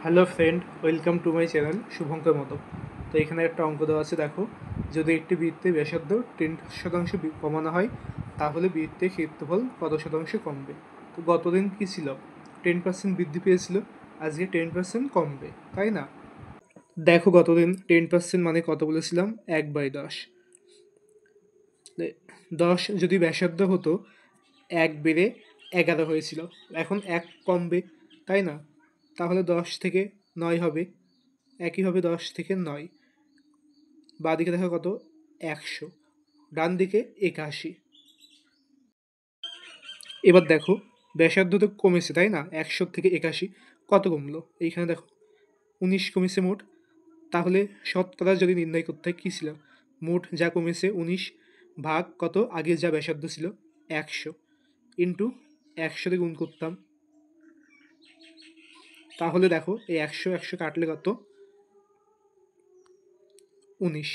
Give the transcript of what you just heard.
Hello friend, welcome to my channel Shubhankar মতো। তো এখানে একটা অঙ্ক দেওয়া আছে, দেখো। যদি একটি বৃত্তের ব্যাসার্ধ 10% কমানো হয়, তাহলে বৃত্তের ক্ষেত্রফল কত শতাংশ কমবে? তো গতদিন কী ছিল? 10% বৃদ্ধি পেয়েছিল, আজকে 10% কমবে, তাই না? দেখো, গতদিন 10% মানে কত বলেছিলাম? 1/10। 10 যদি ব্যাসার্ধ হতো, 1 বেড়ে 11 হয়েছিল, এখন 1 কমবে, তাই না? তাহলে 10 থেকে 9 হবে, একইভাবে 10 থেকে 9। বাঁ দিকে দেখো কত? 100। ডান দিকে 81। এবার দেখো, ব্যাসার্ধ তো কমেছে, তাই না? 100 থেকে 81 কত কমলো? এইখানে দেখো 19 কমেছে মোট। তাহলে শতকরা যদি নির্ণয় করতে হয়, কী ছিল? মোট যা কমেছে 19 ভাগ কত? আগে যা ব্যাসার্ধ ছিল 100 ইন্টু 100 দিয়ে গুণ করতাম। তাহলে দেখো, এই 100 100 কাটলে কত? 19।